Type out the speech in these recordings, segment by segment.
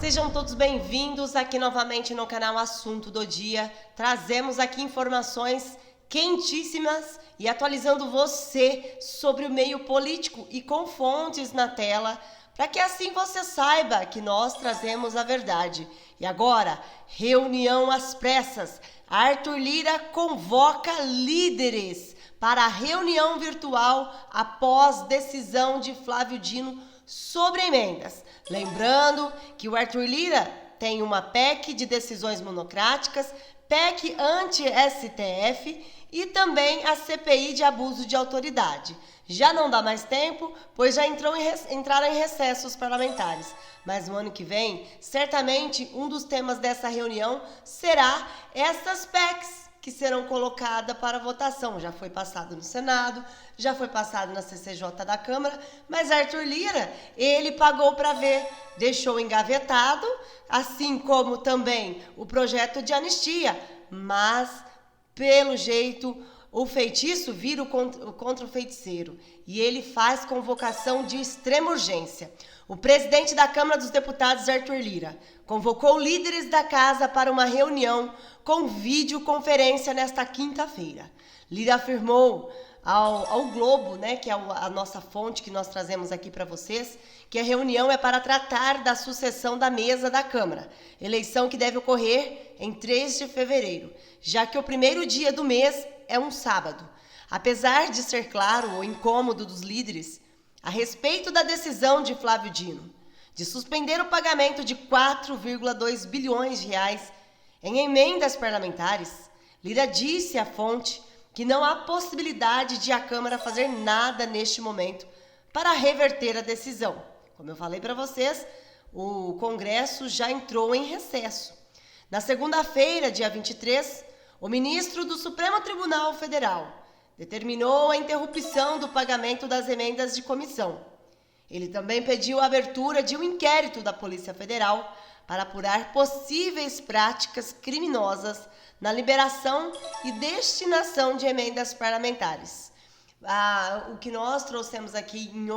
sejam todos bem-vindos aqui novamente no canal Assunto do Dia. Trazemos aqui informações quentíssimas e atualizando você sobre o meio político e com fontes na tela, para que assim você saiba que nós trazemos a verdade. E agora, reunião às pressas. Arthur Lira convoca líderes para a reunião virtual após decisão de Flávio Dino sobre emendas. Lembrando que o Arthur Lira tem uma PEC de decisões monocráticas, PEC anti-STF e também a CPI de abuso de autoridade. Já não dá mais tempo, pois já entraram em recessos parlamentares. Mas no ano que vem, certamente um dos temas dessa reunião será essas PECs que serão colocadas para votação. Já foi passado no Senado, já foi passado na CCJ da Câmara, mas Arthur Lira, ele pagou para ver, deixou engavetado, assim como também o projeto de anistia, mas pelo jeito o feitiço vira contra o feiticeiro e ele faz convocação de extrema urgência. O presidente da Câmara dos Deputados, Arthur Lira, convocou líderes da casa para uma reunião com videoconferência nesta quinta-feira. Lira afirmou ao Globo, que é a nossa fonte que nós trazemos aqui para vocês, que a reunião é para tratar da sucessão da mesa da Câmara, eleição que deve ocorrer em 3 de fevereiro, já que o primeiro dia do mês é um sábado. Apesar de ser claro o incômodo dos líderes a respeito da decisão de Flávio Dino de suspender o pagamento de 4,2 bilhões de reais em emendas parlamentares, Lira disse à fonte que não há possibilidade de a Câmara fazer nada neste momento para reverter a decisão. Como eu falei para vocês, o Congresso já entrou em recesso. Na segunda-feira, dia 23, o ministro do Supremo Tribunal Federal determinou a interrupção do pagamento das emendas de comissão. Ele também pediu a abertura de um inquérito da Polícia Federal para apurar possíveis práticas criminosas na liberação e destinação de emendas parlamentares. O que nós trouxemos aqui em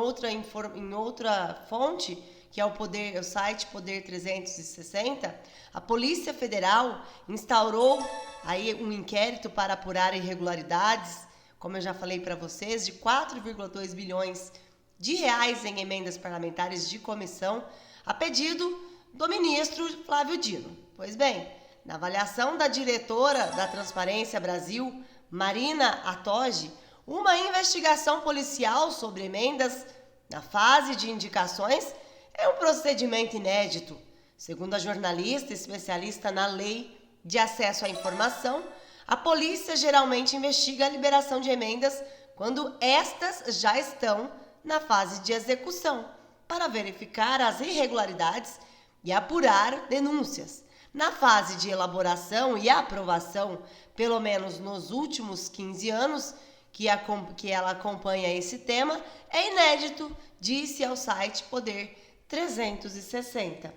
outra fonte, que é o site Poder 360, a Polícia Federal instaurou aí um inquérito para apurar irregularidades, como eu já falei para vocês, de 4,2 bilhões de reais em emendas parlamentares de comissão, a pedido do ministro Flávio Dino. Pois bem, na avaliação da diretora da Transparência Brasil, Marina Atoji, uma investigação policial sobre emendas na fase de indicações é um procedimento inédito. Segundo a jornalista especialista na lei de acesso à informação, a polícia geralmente investiga a liberação de emendas quando estas já estão na fase de execução, para verificar as irregularidades e apurar denúncias. Na fase de elaboração e aprovação, pelo menos nos últimos 15 anos que ela acompanha esse tema, é inédito, disse ao site Poder 360.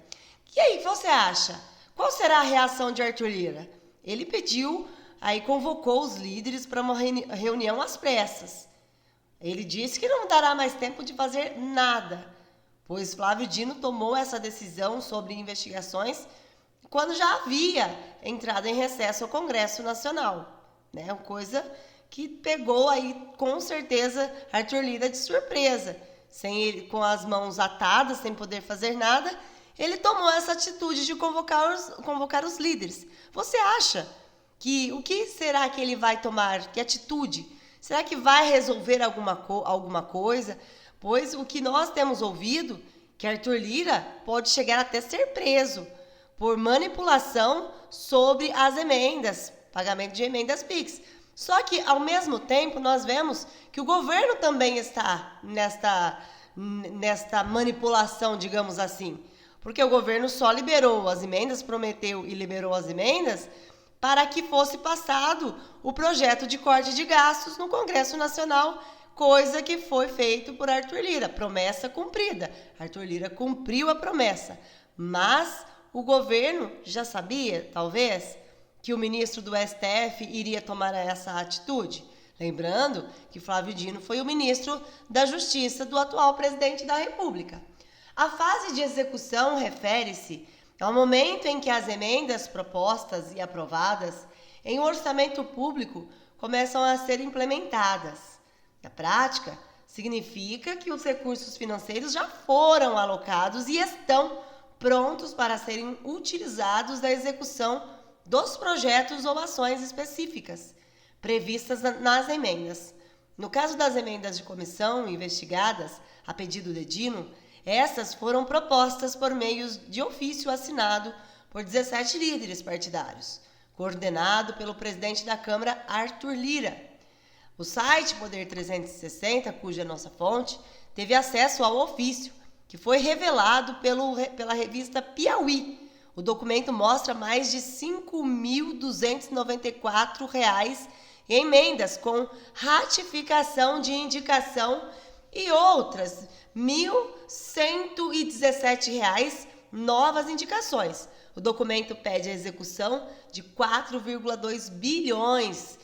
E aí, você acha? Qual será a reação de Arthur Lira? Ele convocou os líderes para uma reunião às pressas. Ele disse que não dará mais tempo de fazer nada, pois Flávio Dino tomou essa decisão sobre investigações quando já havia entrado em recesso ao Congresso Nacional, coisa que pegou aí com certeza Arthur Lira de surpresa, com as mãos atadas, sem poder fazer nada, ele tomou essa atitude de convocar os líderes. Você acha o que será que ele vai tomar? Que atitude? Será que vai resolver alguma coisa? Pois o que nós temos ouvido, que Arthur Lira pode chegar até ser preso por manipulação sobre as emendas, pagamento de emendas PIX. Só que, ao mesmo tempo, nós vemos que o governo também está nesta manipulação, digamos assim. Porque o governo só liberou as emendas, prometeu e liberou as emendas para que fosse passado o projeto de corte de gastos no Congresso Nacional, coisa que foi feito por Arthur Lira, promessa cumprida. Arthur Lira cumpriu a promessa, mas o governo já sabia, talvez, que o ministro do STF iria tomar essa atitude. Lembrando que Flávio Dino foi o ministro da Justiça do atual presidente da República. A fase de execução refere-se É o momento em que as emendas propostas e aprovadas em um orçamento público começam a ser implementadas. Na prática, significa que os recursos financeiros já foram alocados e estão prontos para serem utilizados na execução dos projetos ou ações específicas previstas nas emendas. No caso das emendas de comissão investigadas a pedido de Dino, essas foram propostas por meio de ofício assinado por 17 líderes partidários, coordenado pelo presidente da Câmara, Arthur Lira. O site Poder 360, cuja é nossa fonte, teve acesso ao ofício, que foi revelado pela revista Piauí. O documento mostra mais de R$ 5.294 em emendas com ratificação de indicação e outras R$ 1.117 novas indicações. O documento pede a execução de 4,2 bilhões,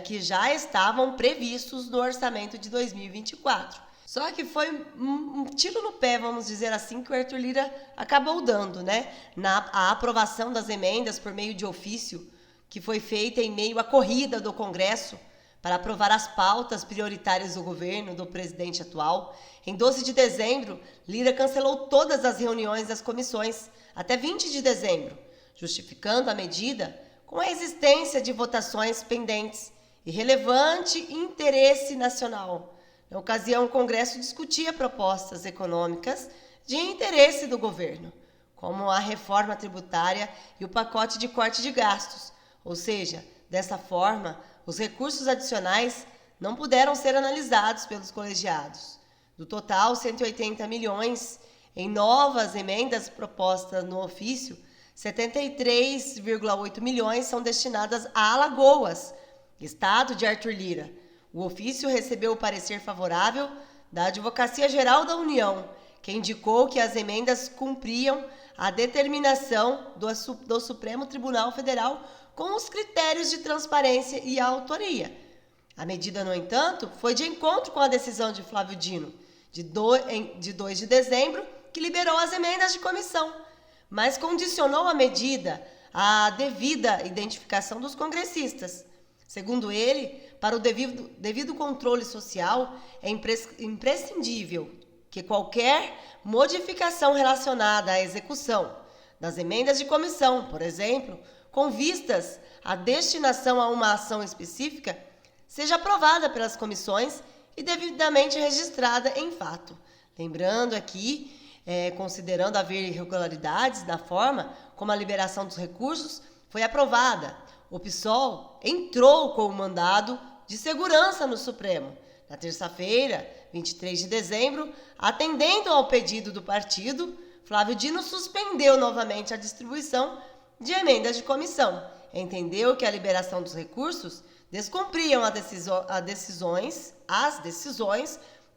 que já estavam previstos no orçamento de 2024. Só que foi um tiro no pé, vamos dizer assim, que o Arthur Lira acabou dando, né? A aprovação das emendas por meio de ofício, que foi feita em meio à corrida do Congresso para aprovar as pautas prioritárias do governo do presidente atual. Em 12 de dezembro, Lira cancelou todas as reuniões das comissões até 20 de dezembro, justificando a medida com a existência de votações pendentes e relevante interesse nacional. Na ocasião, o Congresso discutia propostas econômicas de interesse do governo, como a reforma tributária e o pacote de corte de gastos. Ou seja, dessa forma, os recursos adicionais não puderam ser analisados pelos colegiados. Do total, 180 milhões em novas emendas propostas no ofício, 73,8 milhões são destinadas a Alagoas, estado de Arthur Lira. O ofício recebeu o parecer favorável da Advocacia Geral da União, que indicou que as emendas cumpriam a determinação do Supremo Tribunal Federal com os critérios de transparência e autoria. A medida, no entanto, foi de encontro com a decisão de Flávio Dino, de 2 de dezembro, que liberou as emendas de comissão, mas condicionou a medida à devida identificação dos congressistas. Segundo ele, para o devido controle social, é imprescindível que qualquer modificação relacionada à execução das emendas de comissão, por exemplo, com vistas à destinação a uma ação específica, seja aprovada pelas comissões e devidamente registrada em fato. Lembrando aqui, considerando haver irregularidades na forma como a liberação dos recursos foi aprovada, o PSOL entrou com o mandado de segurança no Supremo. Na terça-feira, 23 de dezembro, atendendo ao pedido do partido, Flávio Dino suspendeu novamente a distribuição de emendas de comissão. Entendeu que a liberação dos recursos descumpriam as decisões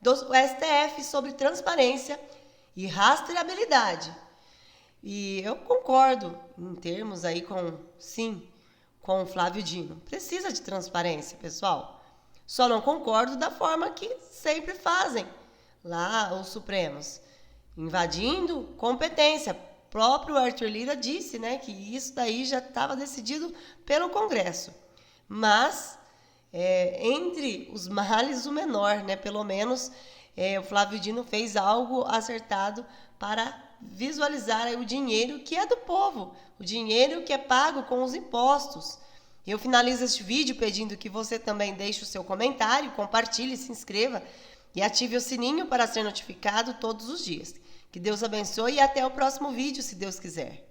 do STF sobre transparência e rastreabilidade. E eu concordo em termos aí com o Flávio Dino. Precisa de transparência, pessoal. Só não concordo da forma que sempre fazem lá os Supremos, invadindo competência. O próprio Arthur Lira disse, né, que isso daí já estava decidido pelo Congresso. Mas, entre os males, o menor, né? Pelo menos o Flávio Dino fez algo acertado para visualizar aí o dinheiro que é do povo, o dinheiro que é pago com os impostos. Eu finalizo este vídeo pedindo que você também deixe o seu comentário, compartilhe, se inscreva e ative o sininho para ser notificado todos os dias. Que Deus abençoe e até o próximo vídeo, se Deus quiser.